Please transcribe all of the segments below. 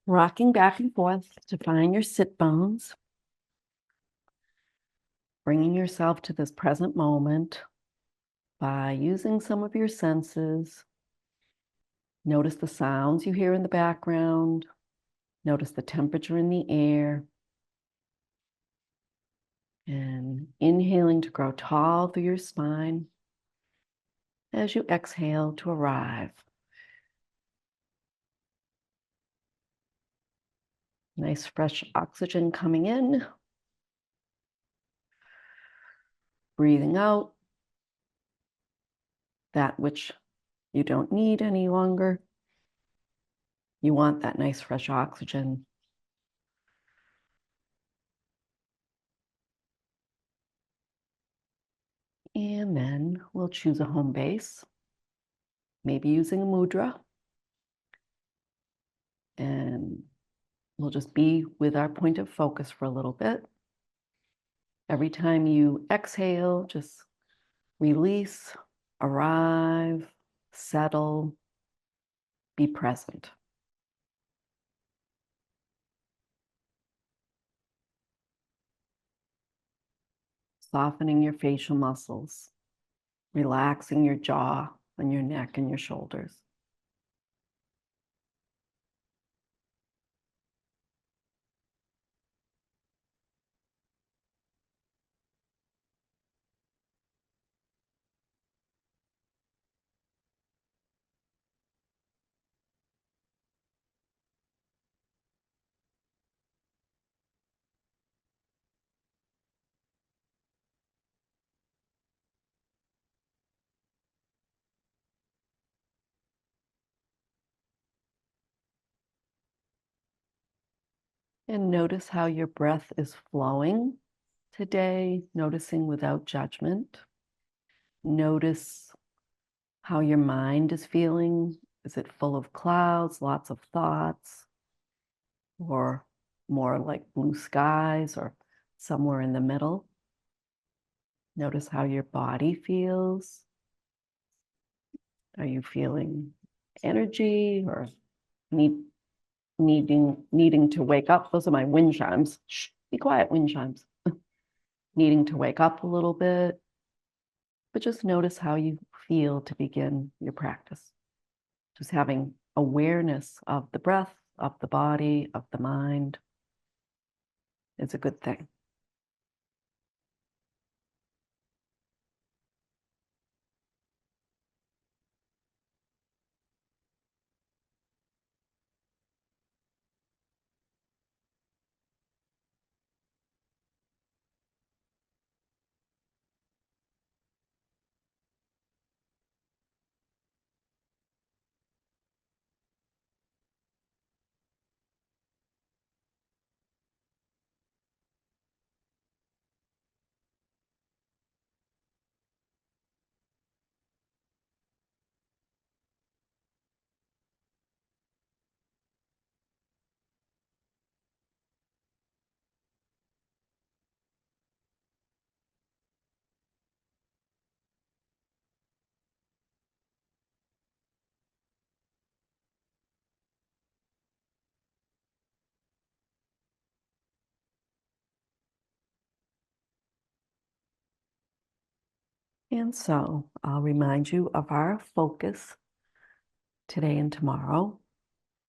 Rocking back and forth to find your sit bones. Bringing yourself to this present moment by using some of your senses. Notice the sounds you hear in the background. Notice the temperature in the air. And inhaling to grow tall through your spine as you exhale to arrive. Nice fresh oxygen coming in. Breathing out that which you don't need any longer. You want that nice fresh oxygen. And then we'll choose a home base, maybe using a mudra. And we'll just be with our point of focus for a little bit. Every time you exhale, just release, arrive, settle, be present. Softening your facial muscles, relaxing your jaw and your neck and your shoulders. And notice how your breath is flowing today, noticing without judgment. Notice how your mind is feeling. Is it full of clouds, lots of thoughts, or more like blue skies, or somewhere in the middle? Notice how your body feels. Are you feeling energy or needing to wake up? Those are my wind chimes. Shh, be quiet, wind chimes. Needing to wake up a little bit, but just notice how you feel to begin your practice. Just having awareness of the breath, of the body, of the mind is a good thing. And so I'll remind you of our focus today and tomorrow.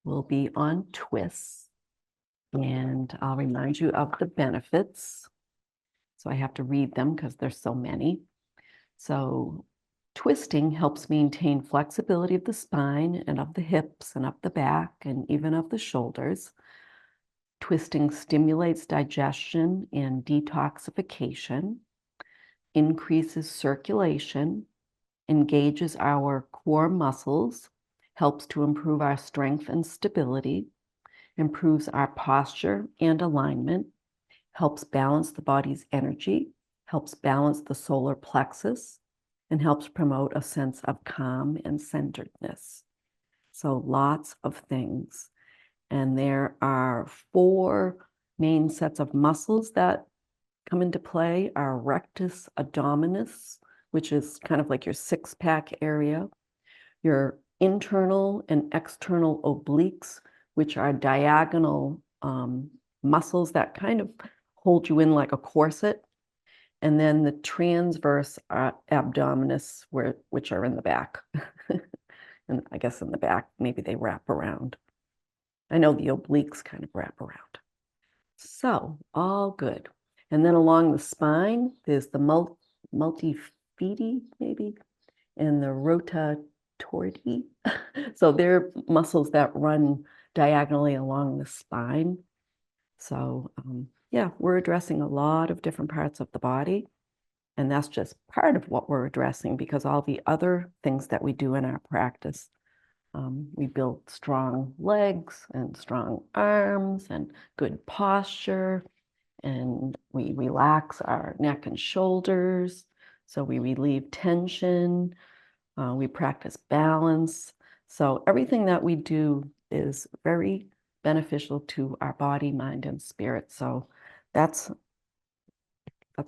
Will be on twists, and I'll remind you of the benefits. So I have to read them because there's so many. So twisting helps maintain flexibility of the spine and of the hips and of the back and even of the shoulders. Twisting stimulates digestion and detoxification, increases circulation, engages our core muscles, helps to improve our strength and stability, improves our posture and alignment, helps balance the body's energy, helps balance the solar plexus, and helps promote a sense of calm and centeredness. So lots of things. And there are 4 main sets of muscles that come into play. Our rectus abdominis, which is kind of like your six-pack area, your internal and external obliques, which are diagonal muscles that kind of hold you in like a corset, and then the transverse abdominis, which are in the back. And I guess in the back, maybe they wrap around. I know the obliques kind of wrap around. So, all good. And then along the spine, there's the multifidi, maybe, and the rotatordi. So they're muscles that run diagonally along the spine. So, yeah, we're addressing a lot of different parts of the body. And that's just part of what we're addressing, because all the other things that we do in our practice, we build strong legs and strong arms and good posture, and we relax our neck and shoulders. So we relieve tension, we practice balance. So everything that we do is very beneficial to our body, mind, and spirit. So that's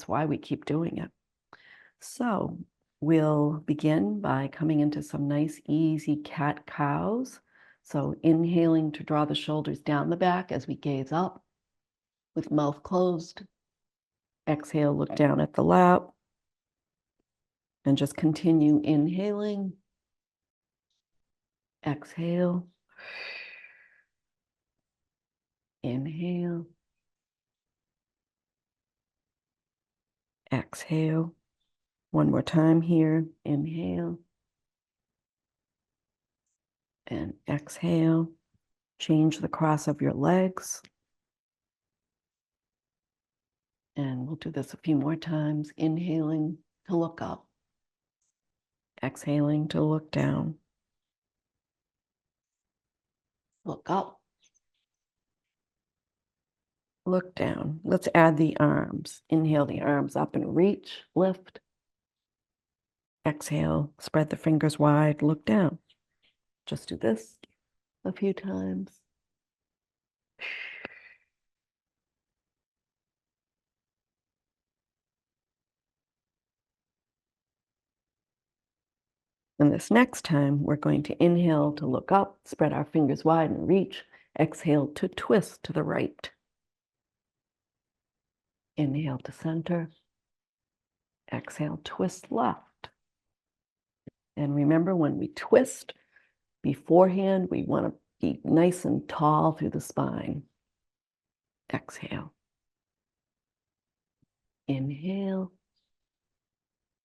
why we keep doing it. So we'll begin by coming into some nice, easy cat-cows. So inhaling to draw the shoulders down the back as we gaze up with mouth closed. Exhale, look down at the lap. And just continue inhaling. Exhale. Inhale. Exhale. One more time here. Inhale. And exhale. Change the cross of your legs. And we'll do this a few more times. Inhaling to look up. Exhaling to look down. Look up. Look down. Let's add the arms. Inhale the arms up and reach, lift. Exhale, spread the fingers wide, look down. Just do this a few times. And this next time, we're going to inhale to look up, spread our fingers wide and reach. Exhale to twist to the right. Inhale to center. Exhale, twist left. And remember, when we twist beforehand, we want to be nice and tall through the spine. Exhale. Inhale.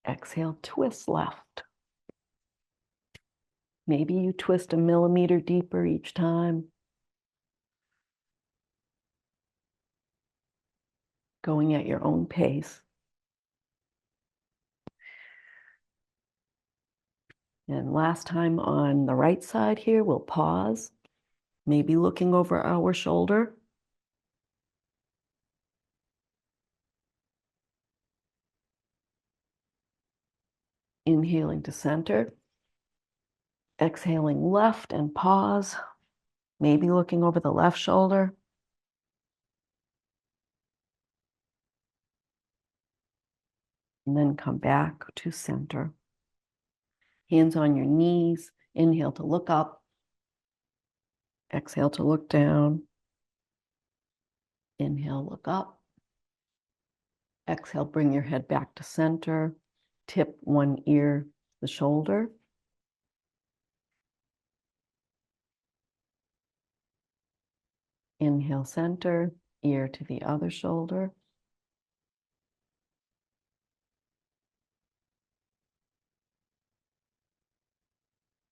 Exhale, twist left. Maybe you twist a millimeter deeper each time. Going at your own pace. And last time on the right side here, we'll pause, maybe looking over our shoulder. Inhaling to center. Exhaling left and pause, maybe looking over the left shoulder. And then come back to center. Hands on your knees. Inhale to look up. Exhale to look down. Inhale, look up. Exhale, bring your head back to center. Tip one ear, the shoulder. Inhale, center, ear to the other shoulder.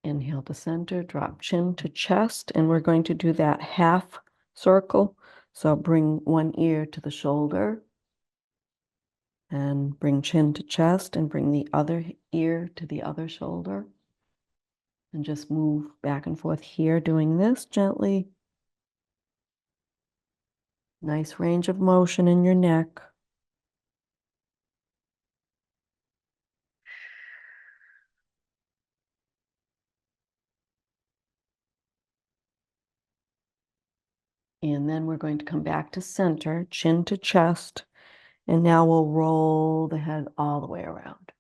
Inhale to center, drop chin to chest, and we're going to do that half circle. So bring one ear to the shoulder, and bring chin to chest, and bring the other ear to the other shoulder. And just move back and forth here, doing this gently. Nice range of motion in your neck. And then we're going to come back to center, chin to chest. And now we'll roll the head all the way around.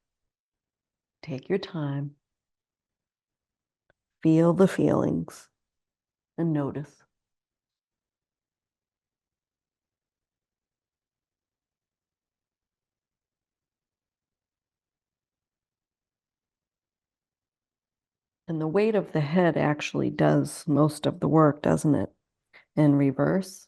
Take your time. Feel the feelings and notice. And the weight of the head actually does most of the work, doesn't it? In reverse.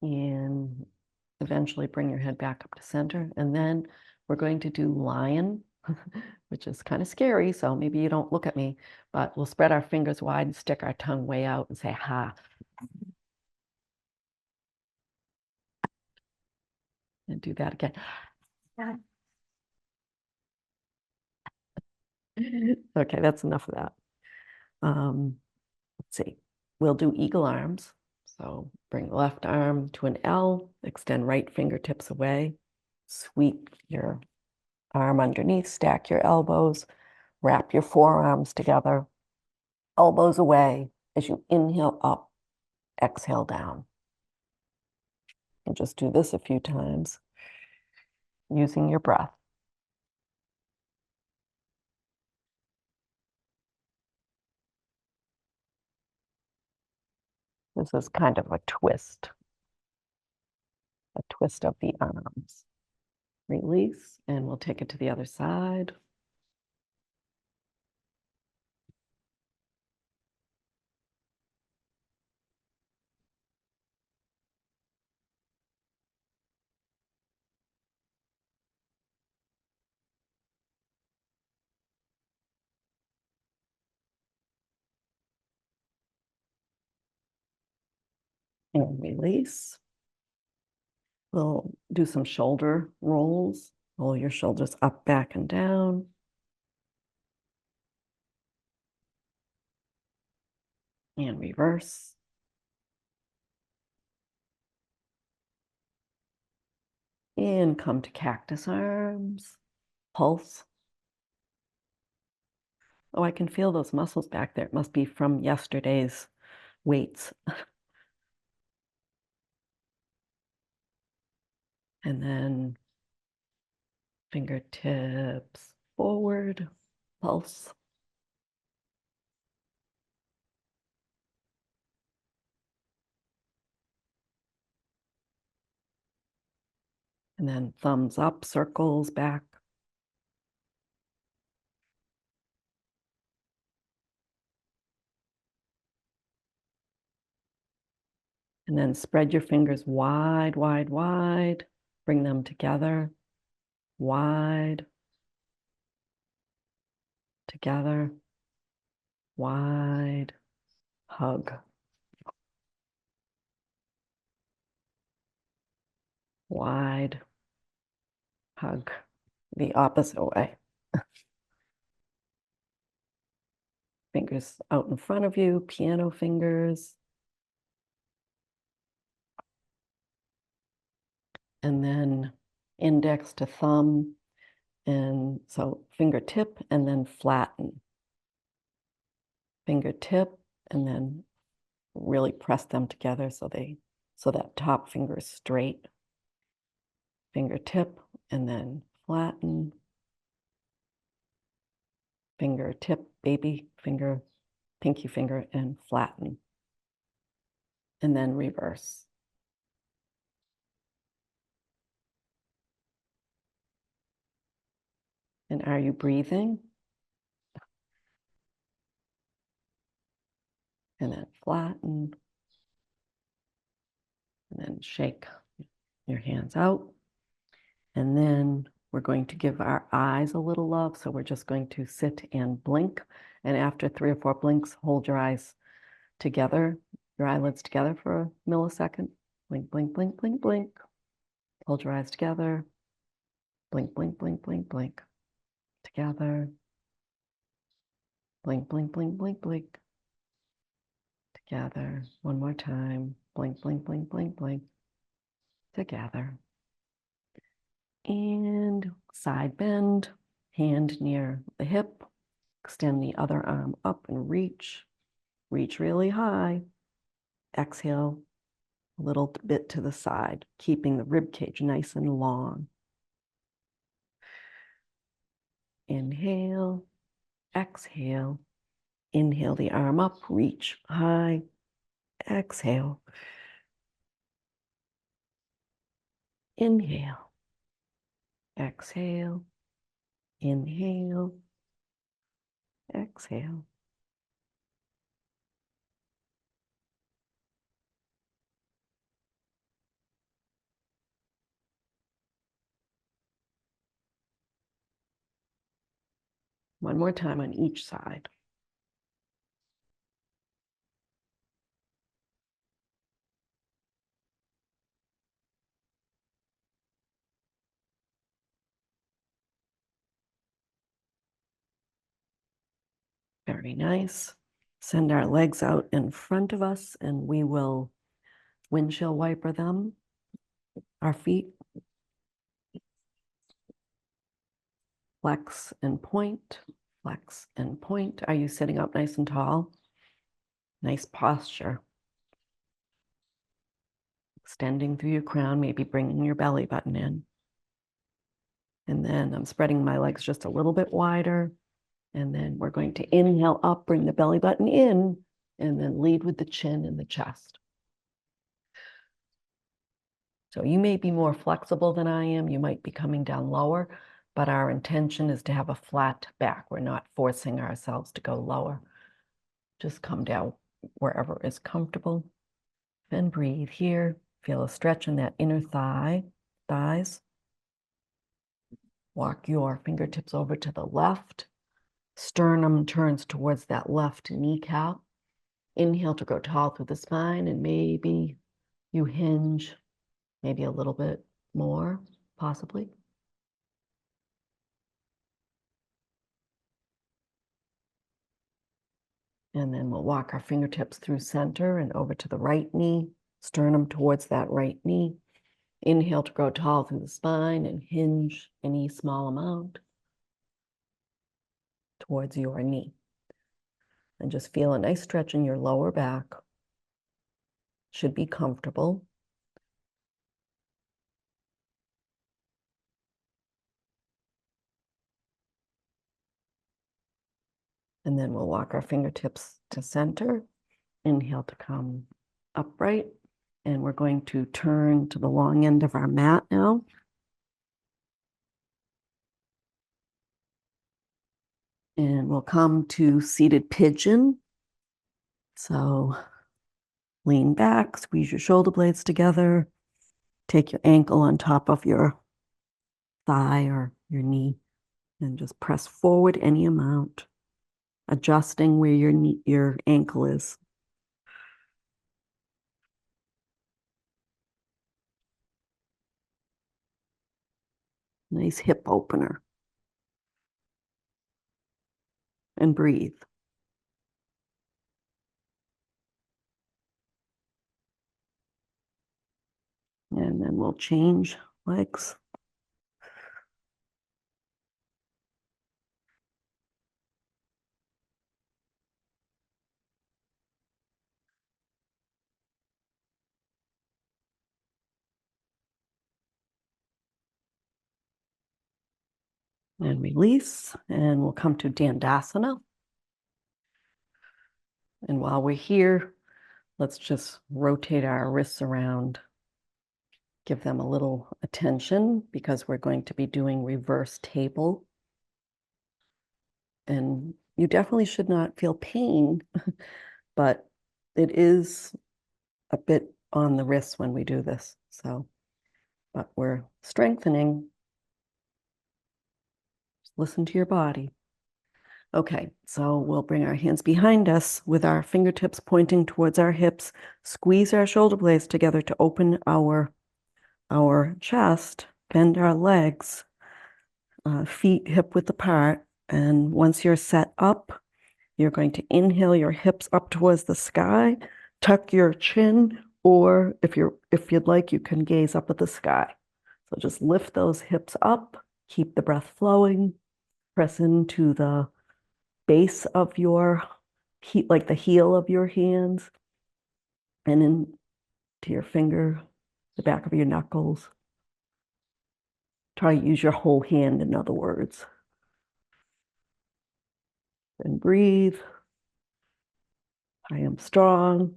And eventually bring your head back up to center. And then we're going to do lion, which is kind of scary. So maybe you don't look at me, but we'll spread our fingers wide and stick our tongue way out and say, ha. And do that again. Okay, that's enough of that. Let's see. We'll do eagle arms. So bring the left arm to an L, extend right fingertips away, sweep your arm underneath, stack your elbows, wrap your forearms together, elbows away as you inhale up, exhale down. And just do this a few times using your breath. This is kind of a twist of the arms. Release, and we'll take it to the other side. And release. We'll do some shoulder rolls. Roll your shoulders up, back, and down. And reverse. And come to cactus arms. Pulse. Oh, I can feel those muscles back there. It must be from yesterday's weights. And then fingertips forward, pulse. And then thumbs up, circles back. And then spread your fingers wide, wide, wide. Bring them together, wide, together, wide, hug. Wide, hug. The opposite way. Fingers out in front of you, piano fingers. And then index to thumb. And so fingertip and then flatten. Fingertip and then really press them together so that top finger is straight. Fingertip and then flatten. Fingertip, baby finger, pinky finger, and flatten. And then reverse. And are you breathing? And then flatten. And then shake your hands out. And then we're going to give our eyes a little love. So we're just going to sit and blink. And after 3 or 4 blinks, hold your eyes together, your eyelids together for a millisecond. Blink, blink, blink, blink, blink. Hold your eyes together. Blink, blink, blink, blink, blink. Together. Blink, blink, blink, blink, blink. together. One more time. Blink, blink, blink, blink, blink. Together. And side bend, hand near the hip. Extend the other arm up and reach. Reach really high. Exhale a little bit to the side, keeping the rib cage nice and long. Inhale, exhale. Inhale the arm up, reach high. Exhale. Inhale. Exhale. Inhale. Exhale. One more time on each side. Very nice. Send our legs out in front of us and we will windshield wiper them, our feet. Flex and point, flex and point. Are you sitting up nice and tall? Nice posture. Extending through your crown, maybe bringing your belly button in. And then I'm spreading my legs just a little bit wider. And then we're going to inhale up, bring the belly button in, and then lead with the chin and the chest. So you may be more flexible than I am. You might be coming down lower, but our intention is to have a flat back. We're not forcing ourselves to go lower. Just come down wherever is comfortable. Then breathe here. Feel a stretch in that inner thighs. Walk your fingertips over to the left. Sternum turns towards that left kneecap. Inhale to grow tall through the spine, and maybe you hinge, maybe a little bit more, possibly. And then we'll walk our fingertips through center and over to the right knee, sternum towards that right knee. Inhale to grow tall through the spine and hinge any small amount towards your knee. And just feel a nice stretch in your lower back. Should be comfortable. And then we'll walk our fingertips to center. Inhale to come upright. And we're going to turn to the long end of our mat now. And we'll come to seated pigeon. So lean back, squeeze your shoulder blades together. Take your ankle on top of your thigh or your knee and just press forward any amount, adjusting where your ankle is. Nice hip opener. And breathe. And then we'll change legs. And release. And we'll come to Dandasana. And while we're here, let's just rotate our wrists around. Give them a little attention because we're going to be doing reverse table. And you definitely should not feel pain, but it is a bit on the wrists when we do this. So, but we're strengthening. Just listen to your body. Okay, so we'll bring our hands behind us with our fingertips pointing towards our hips. Squeeze our shoulder blades together to open our chest. Bend our legs, feet hip width apart. And once you're set up, you're going to inhale your hips up towards the sky. tuck your chin, or if you'd like, you can gaze up at the sky. So just lift those hips up, keep the breath flowing, press into the base of your heat, like the heel of your hands, and into your finger, the back of your knuckles. Try to use your whole hand, in other words. And breathe. I am strong.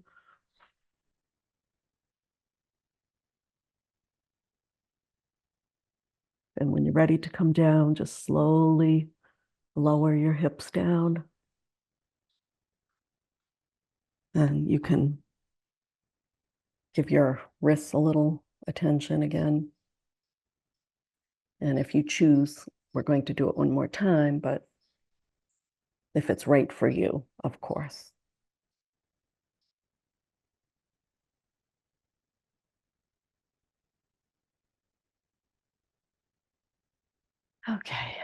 And when you're ready to come down, just slowly lower your hips down. And you can give your wrists a little attention again. And if you choose, we're going to do it one more time, but if it's right for you, of course. Okay.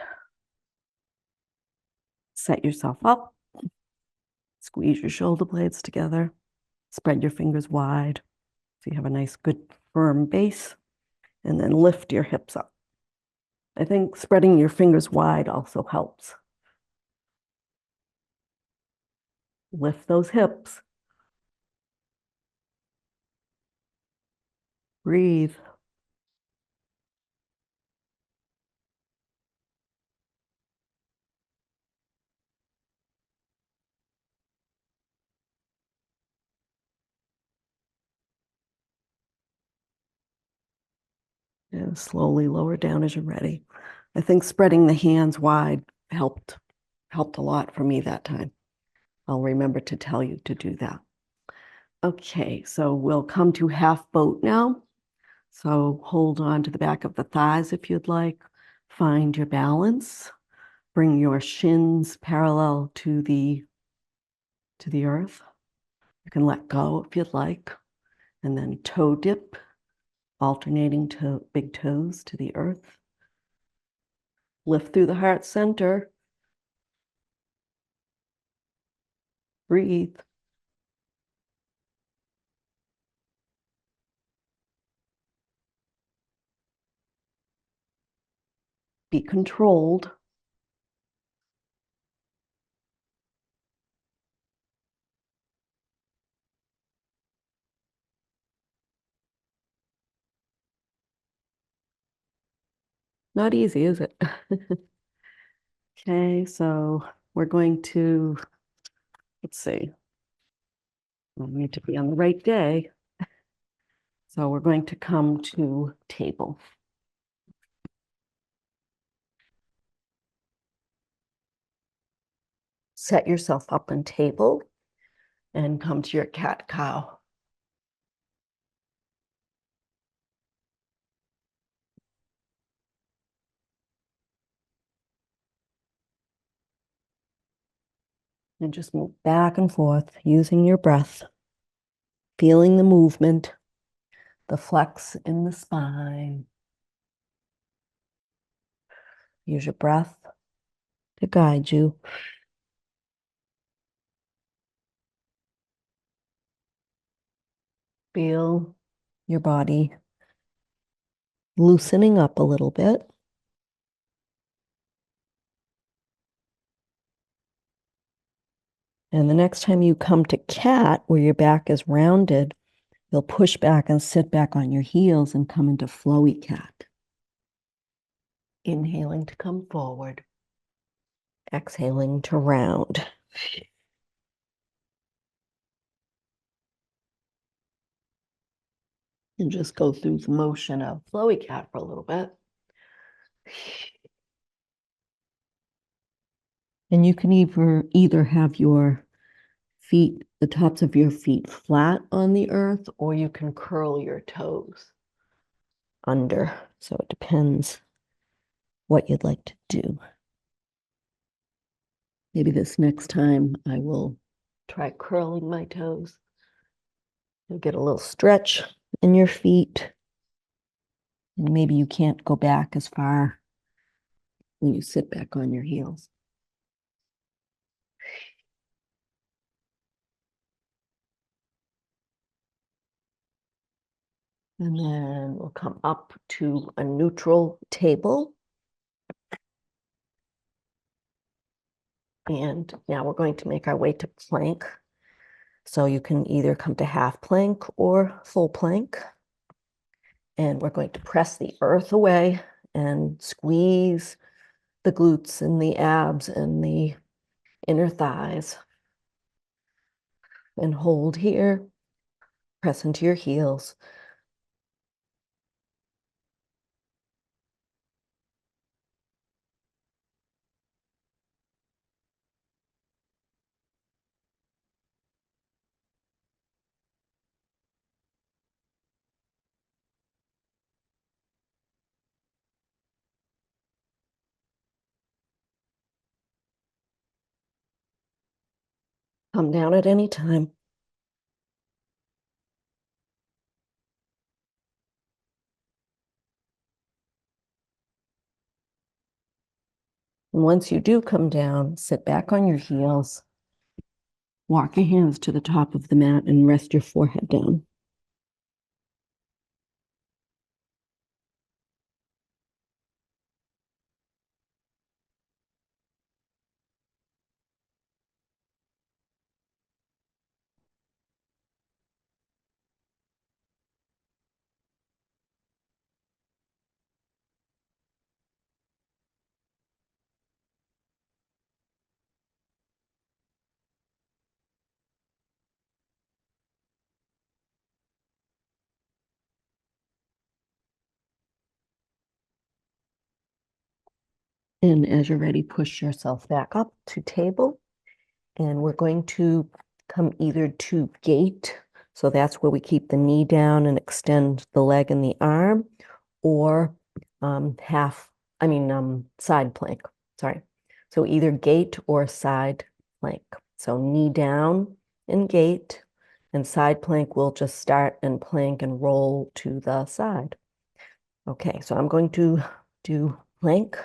Set yourself up. Squeeze your shoulder blades together. Spread your fingers wide so you have a nice, good, firm base. And then lift your hips up. I think spreading your fingers wide also helps. Lift those hips. Breathe. And slowly lower down as you're ready. I think spreading the hands wide helped a lot for me that time. I'll remember to tell you to do that. Okay, so we'll come to half boat now. So hold on to the back of the thighs if you'd like. Find your balance. Bring your shins parallel to the earth. You can let go if you'd like. And then toe dip, alternating to big toes to the earth. Lift through the heart center. Breathe. Be controlled. Not easy, is it? Okay, so we're going to, let's see, I need to be on the right day. So we're going to come to table. Set yourself up in table and come to your cat-cow. And just move back and forth using your breath, feeling the movement, the flex in the spine. Use your breath to guide you. Feel your body loosening up a little bit. And the next time you come to cat, where your back is rounded, you'll push back and sit back on your heels and come into flowy cat. Inhaling to come forward. Exhaling to round. And just go through the motion of flowy cat for a little bit. And you can either have your feet, the tops of your feet flat on the earth, or you can curl your toes under. So it depends what you'd like to do. Maybe this next time I will try curling my toes. You'll get a little stretch in your feet. And maybe you can't go back as far when you sit back on your heels. And then we'll come up to a neutral table. And now we're going to make our way to plank. So you can either come to half plank or full plank. And we're going to press the earth away and squeeze the glutes and the abs and the inner thighs. And hold here, press into your heels. Come down at any time. And once you do come down, sit back on your heels. Walk your hands to the top of the mat and rest your forehead down. And as you're ready, push yourself back up to table. And we're going to come either to gate. So that's where we keep the knee down and extend the leg and the arm, or side plank. Sorry. So either gate or side plank. So knee down and gate, and side plank will just start and plank and roll to the side. Okay, so I'm going to do plank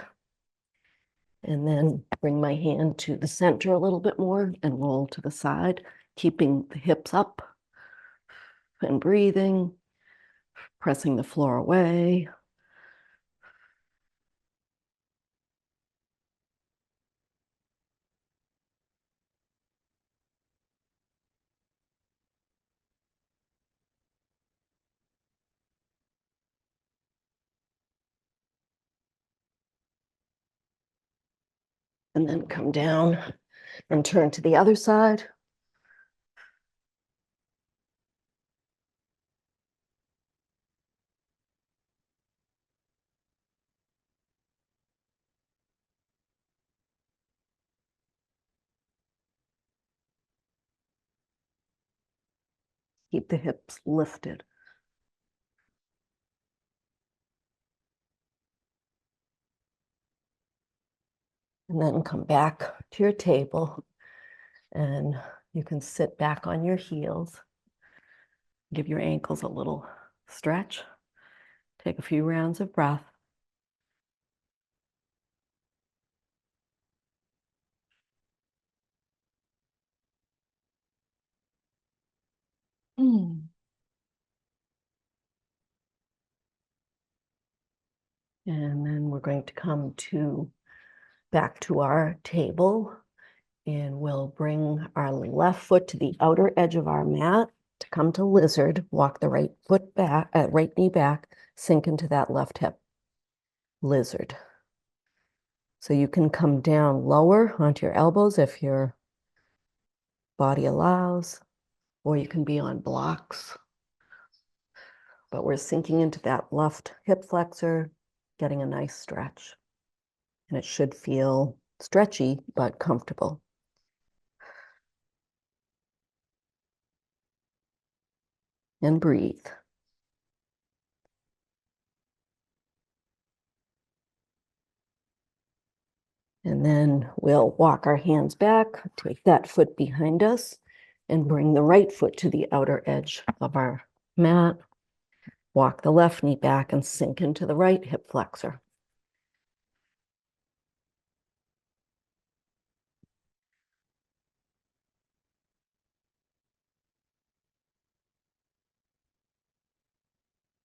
and then bring my hand to the center a little bit more and roll to the side, keeping the hips up and breathing, pressing the floor away. And then come down and turn to the other side. Keep the hips lifted. And then come back to your table and you can sit back on your heels. Give your ankles a little stretch. Take a few rounds of breath. And then we're going to come back to our table, and we'll bring our left foot to the outer edge of our mat to come to lizard. Walk the right foot back, right knee back, sink into that left hip. Lizard. So you can come down lower onto your elbows if your body allows, or you can be on blocks. But we're sinking into that left hip flexor, getting a nice stretch. And it should feel stretchy, but comfortable. And breathe. And then we'll walk our hands back, take that foot behind us, and bring the right foot to the outer edge of our mat. Walk the left knee back and sink into the right hip flexor.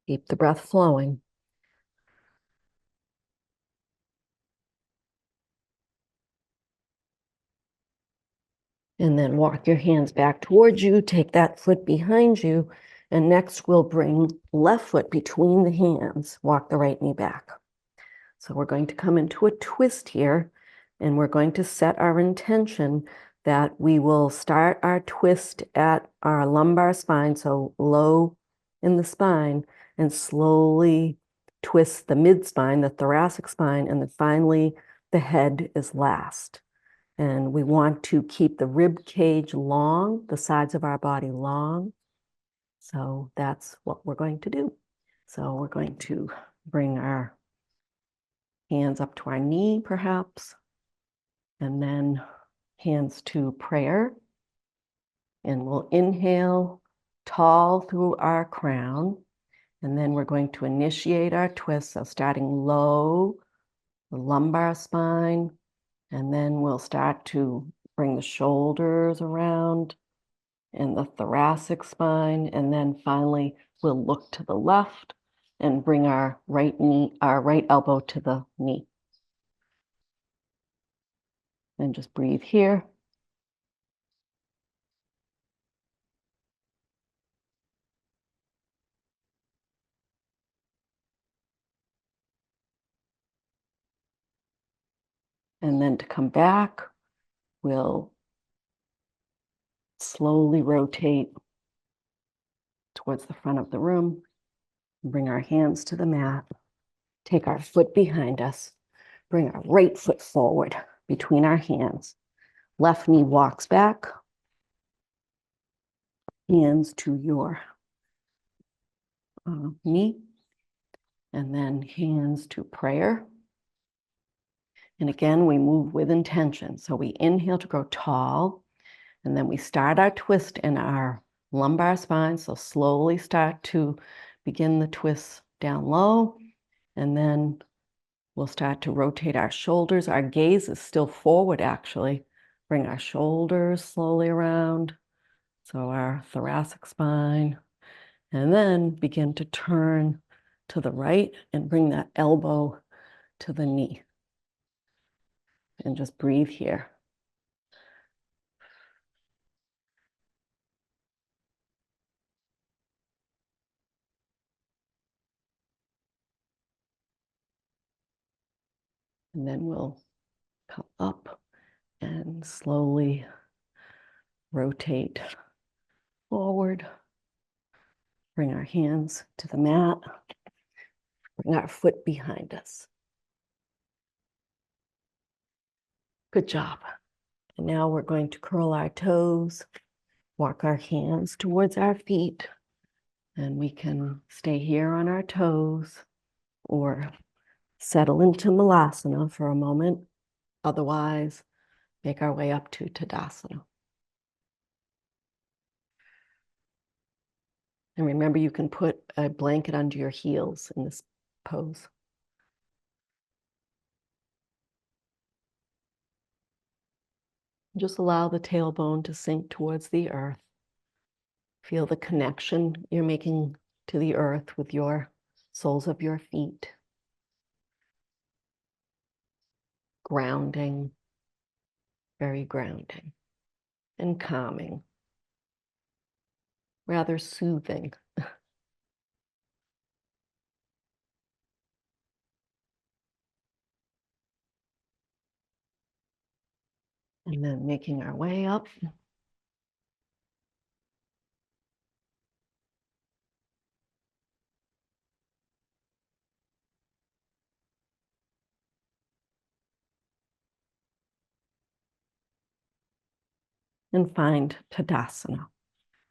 Keep the breath flowing. And then walk your hands back towards you, take that foot behind you, and next we'll bring left foot between the hands, walk the right knee back. So we're going to come into a twist here, and we're going to set our intention that we will start our twist at our lumbar spine, so low in the spine, and slowly twist the mid-spine, the thoracic spine, and then finally the head is last. And we want to keep the rib cage long, the sides of our body long. So that's what we're going to do. So we're going to bring our hands up to our knee, perhaps, and then hands to prayer. And we'll inhale tall through our crown. And then we're going to initiate our twist. So starting low, the lumbar spine, and then we'll start to bring the shoulders around and the thoracic spine. And then finally, we'll look to the left and bring our right knee, our right elbow to the knee. And just breathe here. And then to come back, we'll slowly rotate towards the front of the room, bring our hands to the mat, take our foot behind us, bring our right foot forward between our hands. Left knee walks back, hands to your knee, and then hands to prayer. And again, we move with intention. So we inhale to grow tall, and then we start our twist in our lumbar spine. So slowly start to begin the twist down low, and then we'll start to rotate our shoulders. Our gaze is still forward, actually. Bring our shoulders slowly around. So our thoracic spine, and then begin to turn to the right and bring that elbow to the knee. And just breathe here. And then we'll come up and slowly rotate forward. Bring our hands to the mat. Bring our foot behind us. Good job. And now we're going to curl our toes, walk our hands towards our feet, and we can stay here on our toes or settle into Malasana for a moment. Otherwise, make our way up to Tadasana. And remember, you can put a blanket under your heels in this pose. Just allow the tailbone to sink towards the earth. Feel the connection you're making to the earth with your soles of your feet. Grounding, very grounding and calming, rather soothing. And then making our way up. And find Tadasana.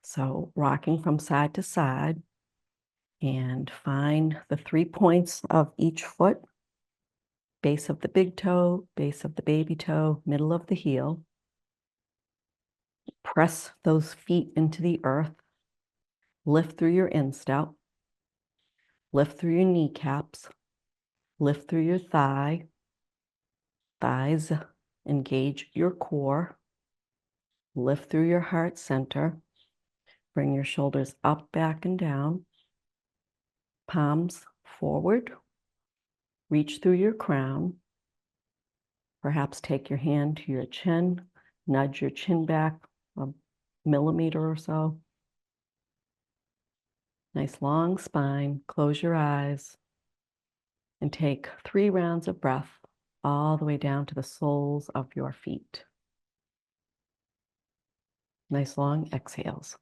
So rocking from side to side, and find the 3 points of each foot: base of the big toe, base of the baby toe, middle of the heel. Press those feet into the earth. Lift through your instep. Lift through your kneecaps. Lift through your thighs. Engage your core. Lift through your heart center. Bring your shoulders up, back, and down. palms forward, reach through your crown. Perhaps take your hand to your chin, nudge your chin back a millimeter or so. Nice long spine, close your eyes, and take 3 rounds of breath all the way down to the soles of your feet. Nice long exhales.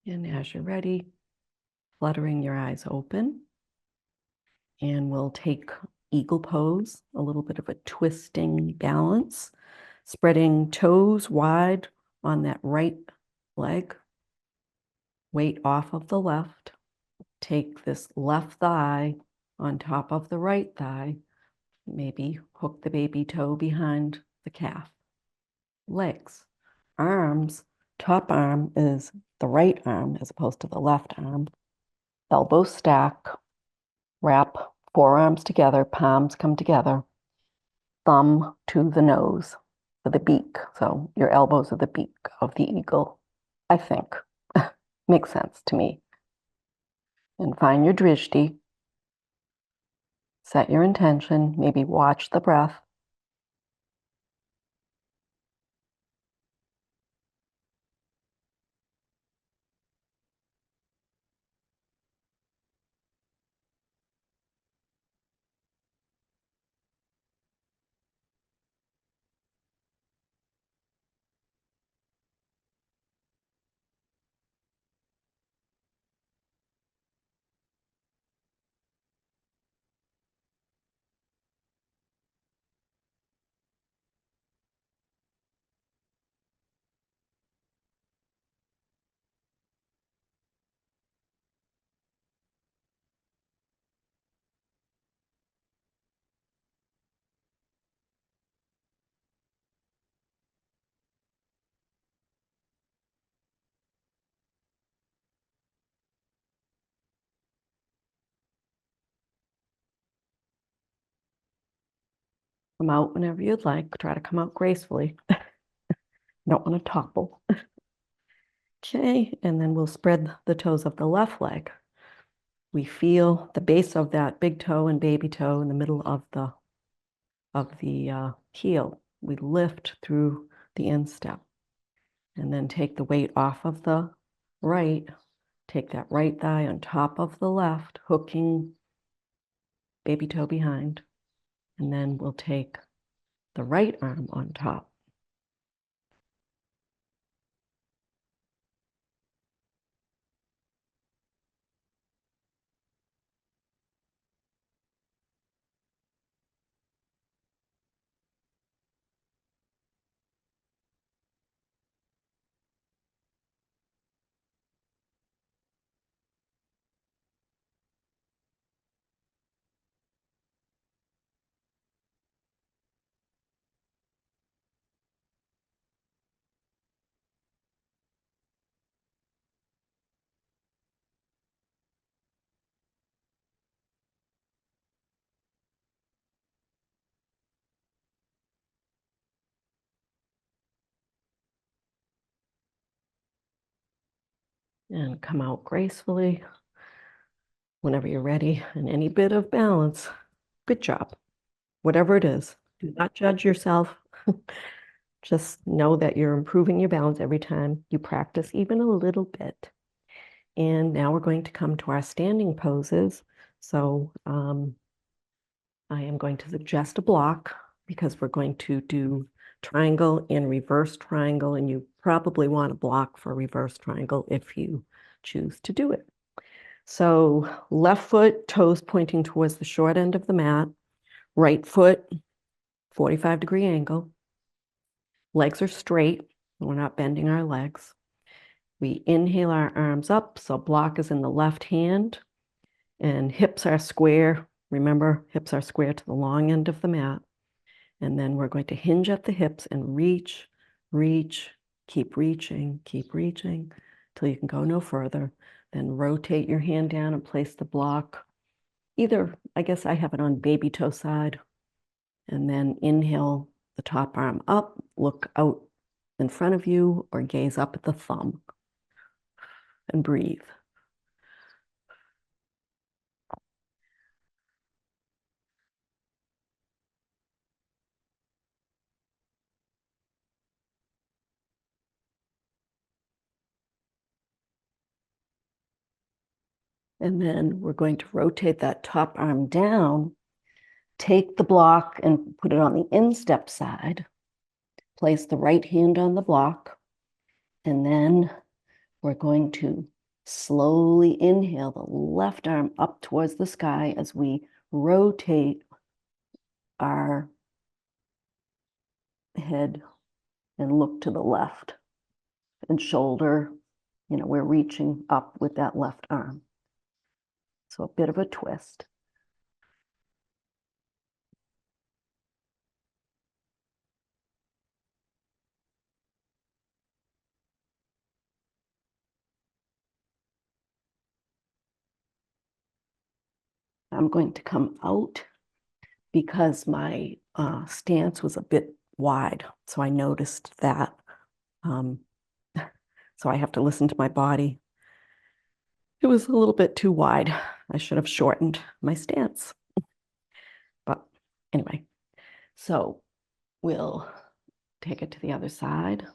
And as you're ready, fluttering your eyes open, and we'll take eagle pose, a little bit of a twisting balance, spreading toes wide on that right leg, weight off of the left. Take this left thigh on top of the right thigh, maybe hook the baby toe behind the calf. Legs, arms, top arm is the right arm as opposed to the left arm. Elbows stack, wrap forearms together, palms come together, thumb to the nose for the beak. So your elbows are the beak of the eagle, I think. Makes sense to me. And find your drishti. Set your intention, maybe watch the breath. Come out whenever you'd like. Try to come out gracefully. Don't want to topple. Okay, and then we'll spread the toes of the left leg. We feel the base of that big toe and baby toe in the middle of the heel. We lift through the instep, and then take the weight off of the right. Take that right thigh on top of the left, hooking baby toe behind, and then we'll take the right arm on top. And come out gracefully whenever you're ready. And any bit of balance, good job. Whatever it is, do not judge yourself. Just know that you're improving your balance every time you practice even a little bit. And now we're going to come to our standing poses. So I am going to suggest a block because we're going to do triangle and reverse triangle, and you probably want a block for reverse triangle if you choose to do it. So left foot, toes pointing towards the short end of the mat, right foot, 45-degree angle. Legs are straight, we're not bending our legs. We inhale our arms up, so block is in the left hand, and hips are square, Remember, hips are square to the long end of the mat. And then we're going to hinge at the hips and reach, reach, keep reaching till you can go no further. Then rotate your hand down and place the block. Either, I guess I have it on baby toe side. And then inhale the top arm up, look out in front of you or gaze up at the thumb and breathe. And then we're going to rotate that top arm down, take the block and put it on the instep side, place the right hand on the block, and then we're going to slowly inhale the left arm up towards the sky as we rotate our head and look to the left and shoulder, we're reaching up with that left arm. So a bit of a twist. I'm going to come out because my stance was a bit wide. So I noticed that. So I have to listen to my body. It was a little bit too wide. I should have shortened my stance. But anyway, so we'll take it to the other side.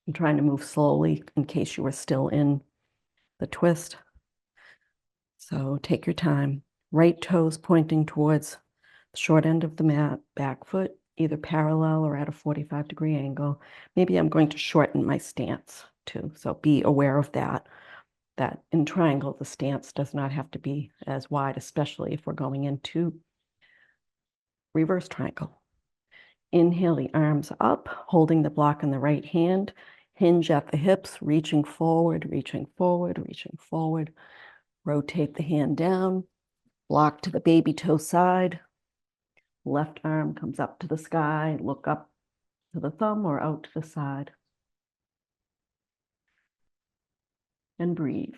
I'm trying to move slowly in case you were still in the twist. So take your time. Right toes pointing towards the short end of the mat, back foot either parallel or at a 45-degree angle. Maybe I'm going to shorten my stance too. So be aware of that in triangle, the stance does not have to be as wide, especially if we're going into reverse triangle. Inhale the arms up, holding the block in the right hand, hinge at the hips, reaching forward, reaching forward, reaching forward. Rotate the hand down, block to the baby toe side. Left arm comes up to the sky, look up to the thumb or out to the side. And breathe.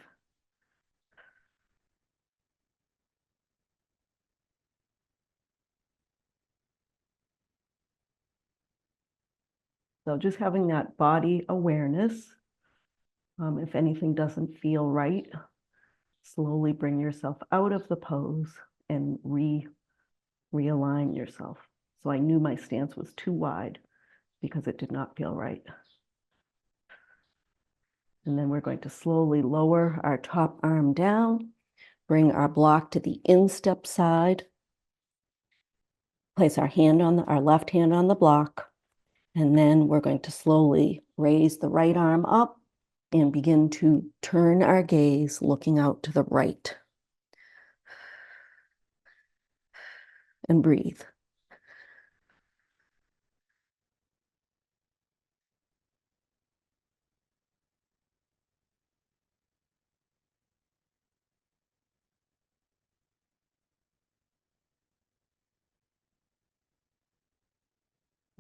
So just having that body awareness. If anything doesn't feel right, slowly bring yourself out of the pose and realign yourself. So I knew my stance was too wide because it did not feel right. And then we're going to slowly lower our top arm down, bring our block to the instep side, place our left hand on the block, and then we're going to slowly raise the right arm up and begin to turn our gaze looking out to the right. And breathe.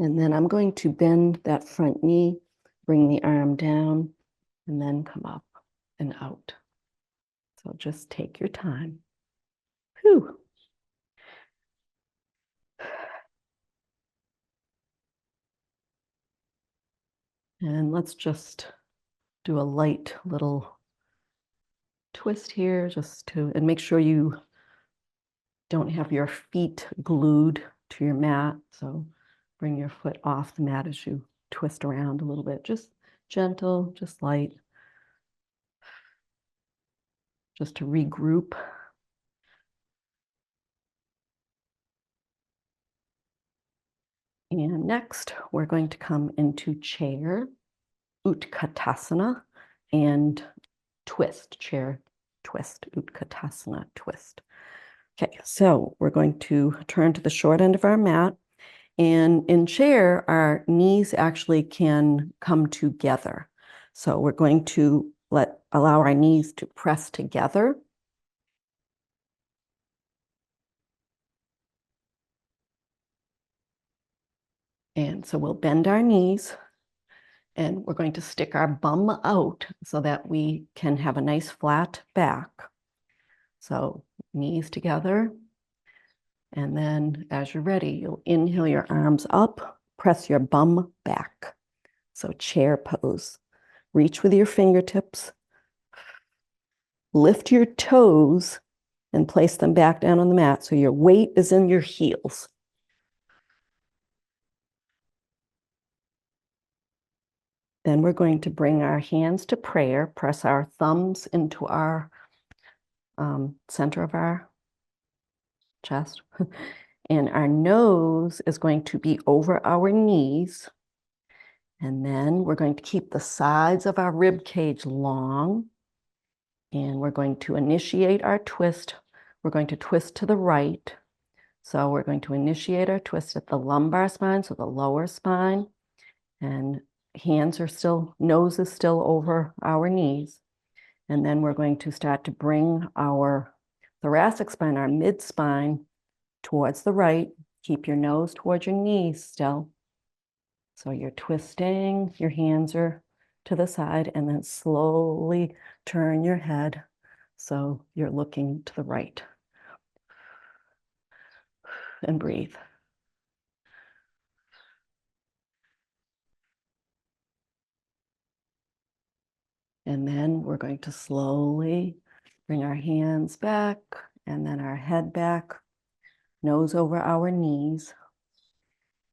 And then I'm going to bend that front knee, bring the arm down, and then come up and out. So just take your time. Whew. And let's just do a light little twist here and make sure you don't have your feet glued to your mat. So bring your foot off the mat as you twist around a little bit. Just gentle, just light. Just to regroup. And next, we're going to come into chair, Utkatasana, and twist, chair, twist, Utkatasana, twist. Okay, so we're going to turn to the short end of our mat. And in chair, our knees actually can come together. So we're going to allow our knees to press together. And so we'll bend our knees and we're going to stick our bum out so that we can have a nice flat back. So knees together. And then as you're ready, you'll inhale your arms up, press your bum back. So chair pose. Reach with your fingertips. Lift your toes and place them back down on the mat so your weight is in your heels. Then we're going to bring our hands to prayer, press our thumbs into our center of our chest. And our nose is going to be over our knees. And then we're going to keep the sides of our rib cage long. And we're going to initiate our twist. We're going to twist to the right. So we're going to initiate our twist at the lumbar spine, so the lower spine. And hands are still, nose is still over our knees. And then we're going to start to bring our thoracic spine, our mid spine, towards the right. Keep your nose towards your knees still. So you're twisting, your hands are to the side, and then slowly turn your head so you're looking to the right. And breathe. And then we're going to slowly bring our hands back and then our head back, nose over our knees.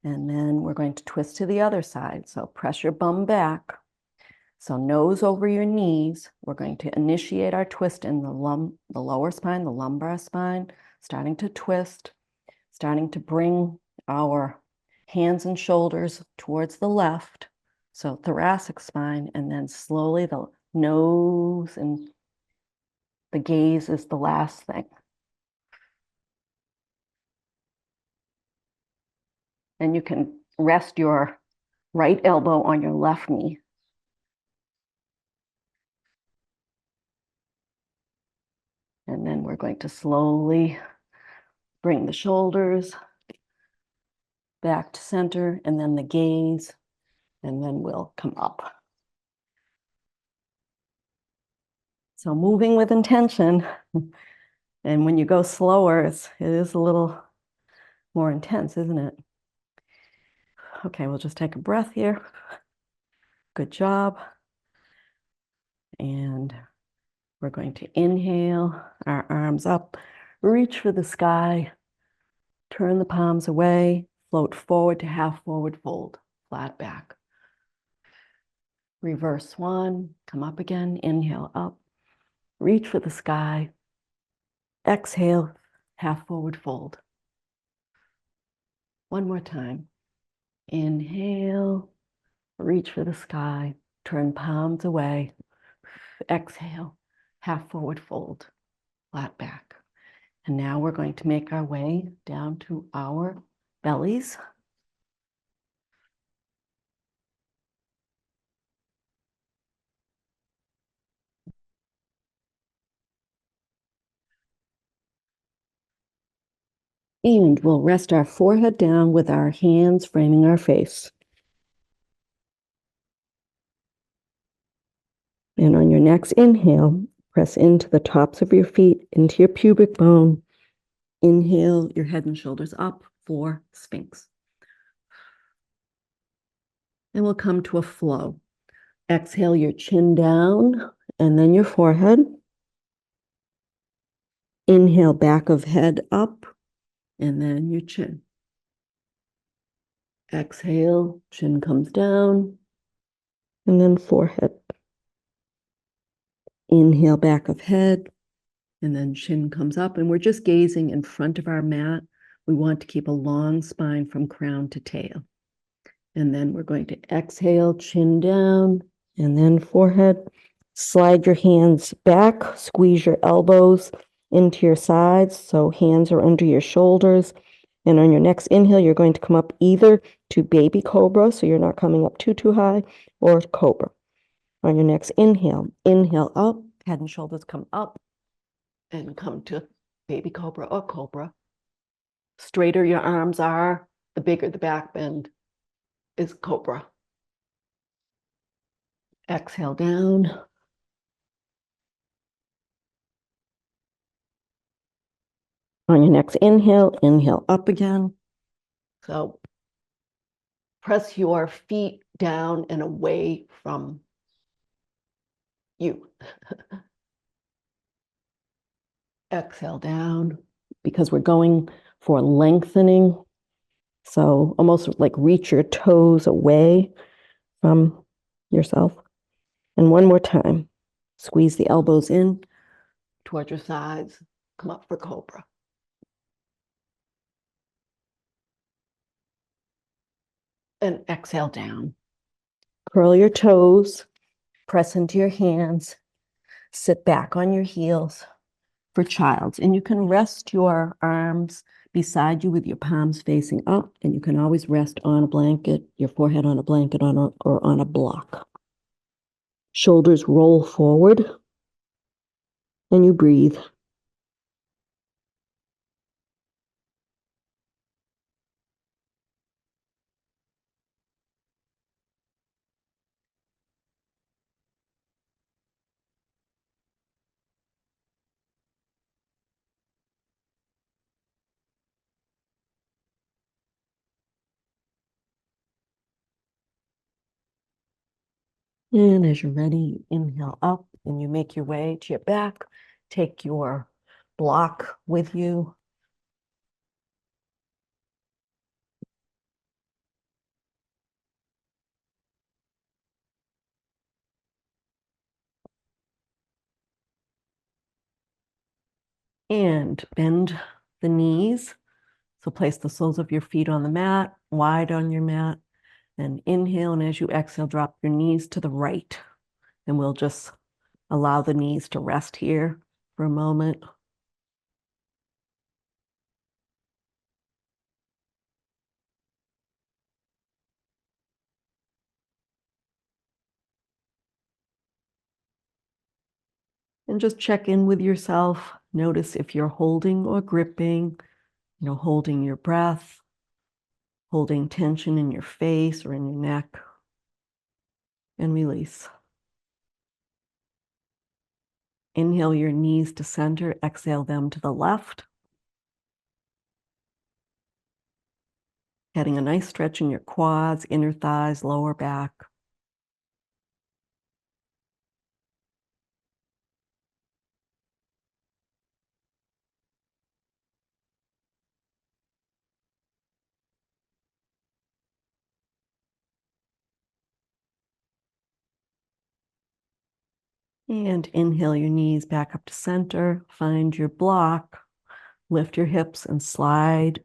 And then we're going to twist to the other side. So press your bum back. So nose over your knees. We're going to initiate our twist in the lower spine, the lumbar spine, starting to twist, starting to bring our hands and shoulders towards the left. So thoracic spine, and then slowly the nose and the gaze is the last thing. And you can rest your right elbow on your left knee. And then we're going to slowly bring the shoulders back to center, and then the gaze, and then we'll come up. So moving with intention. And when you go slower, it is a little more intense, isn't it? Okay, we'll just take a breath here. Good job. And we're going to inhale, our arms up, reach for the sky, turn the palms away, float forward to half forward fold, flat back. Reverse one, come up again, inhale up, reach for the sky, exhale, half forward fold. One more time. Inhale, reach for the sky, turn palms away, exhale, half forward fold, flat back. And now we're going to make our way down to our bellies. And we'll rest our forehead down with our hands framing our face. And on your next inhale, press into the tops of your feet, into your pubic bone. Inhale your head and shoulders up for Sphinx. And we'll come to a flow. Exhale your chin down and then your forehead. Inhale back of head up and then your chin. Exhale, chin comes down and then forehead. Inhale back of head and then chin comes up, and we're just gazing in front of our mat. We want to keep a long spine from crown to tail. And then we're going to exhale, chin down, and then forehead. Slide your hands back, squeeze your elbows into your sides, so hands are under your shoulders. And on your next inhale, you're going to come up either to baby cobra, so you're not coming up too high, or cobra. On your next inhale, inhale up, head and shoulders come up, and come to baby cobra or cobra. Straighter your arms are, the bigger the back bend. is cobra. Exhale down. On your next inhale, inhale up again. So press your feet down and away from you. Exhale down, because we're going for lengthening. So almost like reach your toes away from yourself. And one more time, squeeze the elbows in towards your sides. Come up for cobra. And exhale down. Curl your toes, press into your hands, sit back on your heels for child's. And you can rest your arms beside you with your palms facing up, and you can always rest on a blanket, your forehead on a blanket or on a block. Shoulders roll forward, and you breathe. And as you're ready, you inhale up and you make your way to your back. Take your block with you. And bend the knees. So place the soles of your feet on the mat, wide on your mat, and inhale. And as you exhale, drop your knees to the right. And we'll just allow the knees to rest here for a moment. And just check in with yourself. Notice if you're holding or gripping, holding your breath, holding tension in your face or in your neck, and release. Inhale your knees to center, exhale them to the left. Getting a nice stretch in your quads, inner thighs, lower back. And inhale your knees back up to center. Find your block. Lift your hips and slide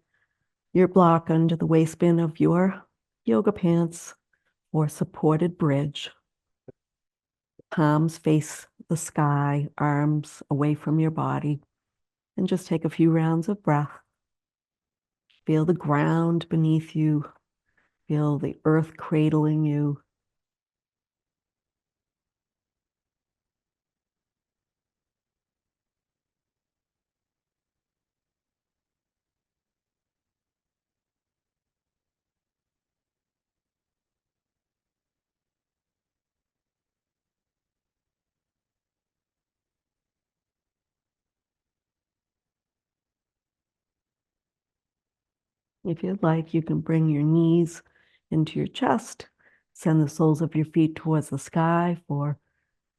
your block under the waistband of your yoga pants or supported bridge. Palms face the sky, arms away from your body. And just take a few rounds of breath. Feel the ground beneath you. Feel the earth cradling you. If you'd like, you can bring your knees into your chest. Send the soles of your feet towards the sky for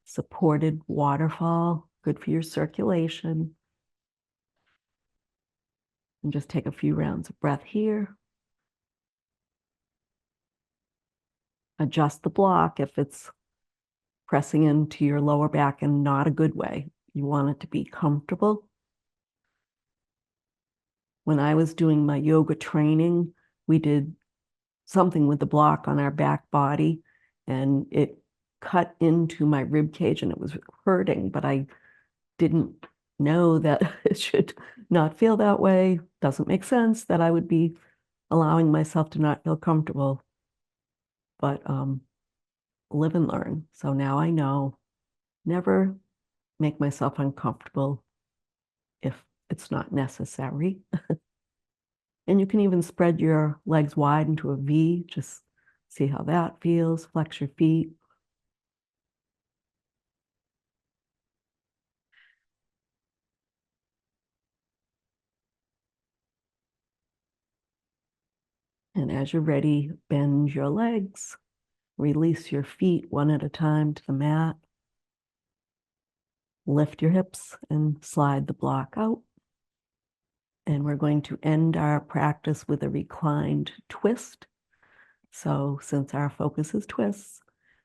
supported waterfall. Good for your circulation. And just take a few rounds of breath here. Adjust the block if it's pressing into your lower back in not a good way. You want it to be comfortable. When I was doing my yoga training, we did something with the block on our back body, and it cut into my rib cage and it was hurting, but I didn't know that it should not feel that way. Doesn't make sense that I would be allowing myself to not feel comfortable, but live and learn. So now I know, never make myself uncomfortable if it's not necessary. And you can even spread your legs wide into a V, just See how that feels. Flex your feet. And as you're ready, bend your legs. Release your feet one at a time to the mat. Lift your hips and slide the block out. And we're going to end our practice with a reclined twist. So since our focus is twists,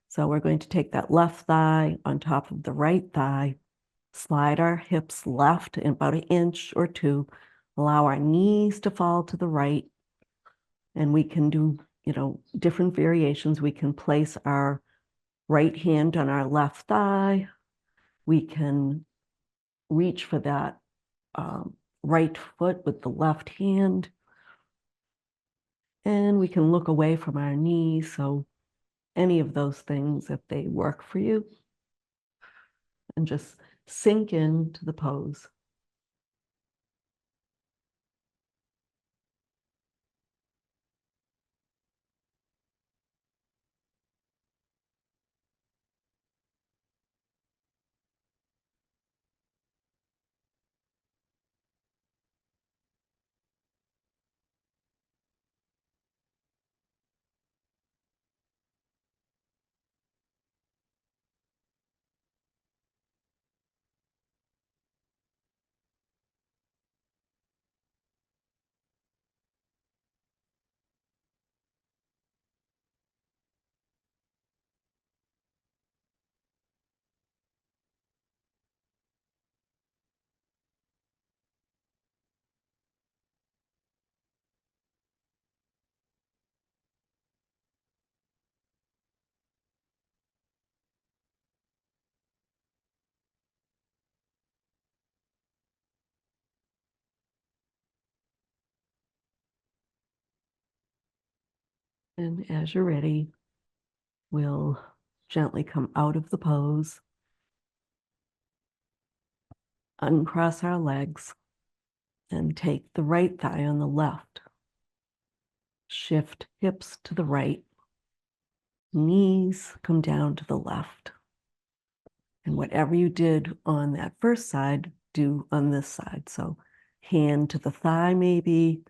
so we're going to take that left thigh on top of the right thigh, slide our hips left in about 1 inch or 2, allow our knees to fall to the right, and we can do, different variations. We can place our right hand on our left thigh. We can reach for that right foot with the left hand. And we can look away from our knees. So any of those things, if they work for you, and just sink into the pose. And as you're ready, we'll gently come out of the pose, uncross our legs, and take the right thigh on the left. Shift hips to the right, knees come down to the left. And whatever you did on that first side, do on this side. So hand to the thigh maybe,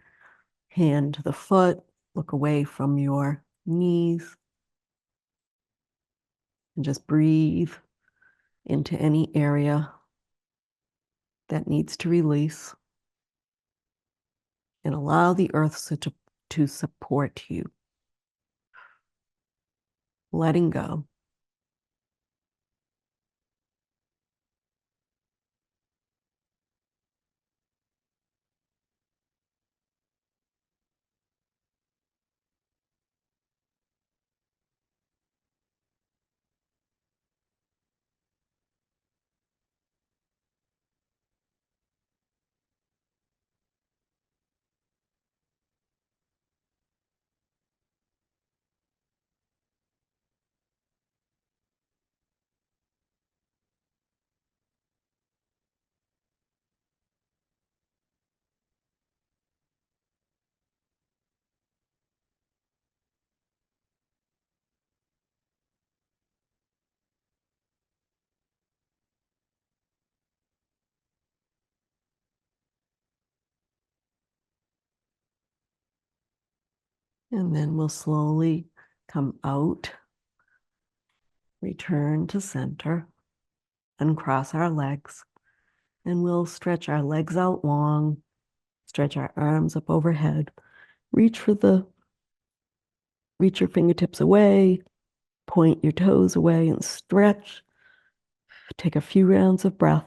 hand to the foot, look away from your knees, and just breathe into any area that needs to release, and allow the earth to support you. Letting go. And then we'll slowly come out, return to center, uncross our legs, and we'll stretch our legs out long, stretch our arms up overhead, reach your fingertips away, point your toes away and stretch. Take a few rounds of breath.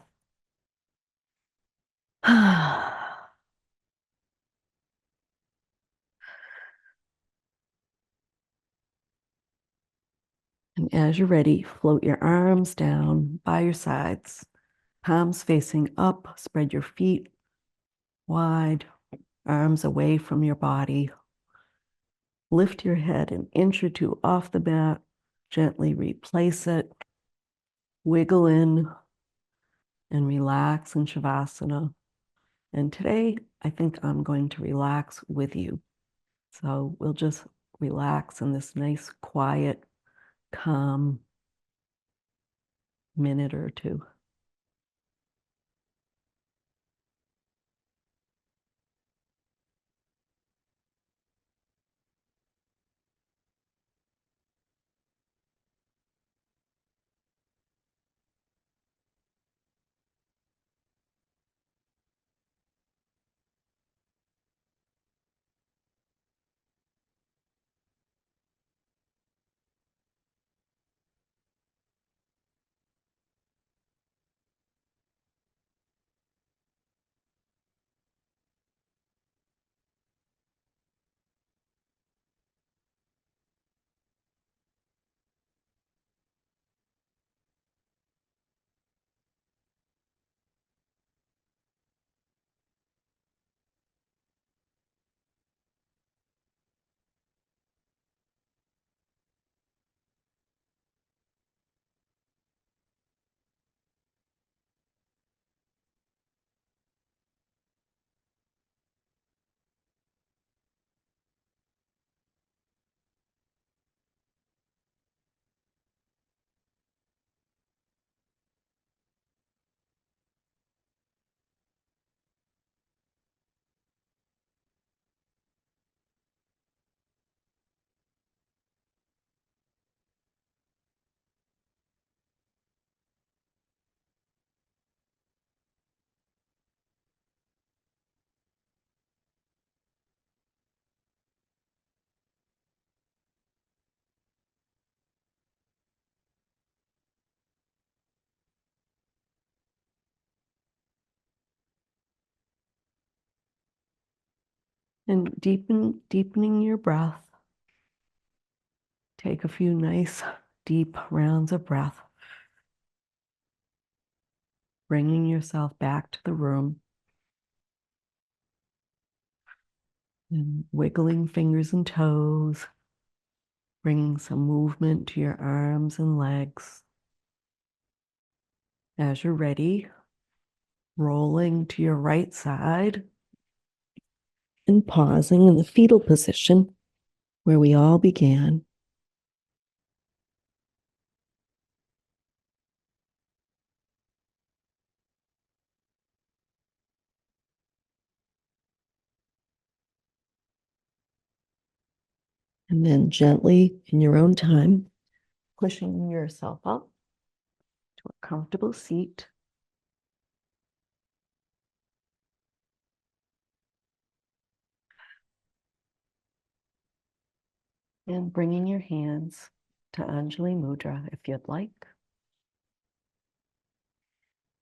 And as you're ready, float your arms down by your sides, palms facing up, spread your feet wide, arms away from your body. Lift your head 1 inch or 2 off the mat, gently replace it, wiggle in, and relax in Shavasana. And today, I think I'm going to relax with you. So we'll just relax in this nice, quiet, calm minute or two. And deepening your breath. Take a few nice, deep rounds of breath. Bringing yourself back to the room. And wiggling fingers and toes. Bringing some movement to your arms and legs. As you're ready, rolling to your right side and pausing in the fetal position where we all began. And then gently, in your own time, pushing yourself up to a comfortable seat. And bringing your hands to Anjali Mudra if you'd like.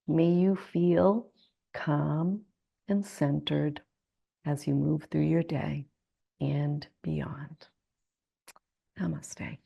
May you feel calm and centered as you move through your day and beyond. Namaste.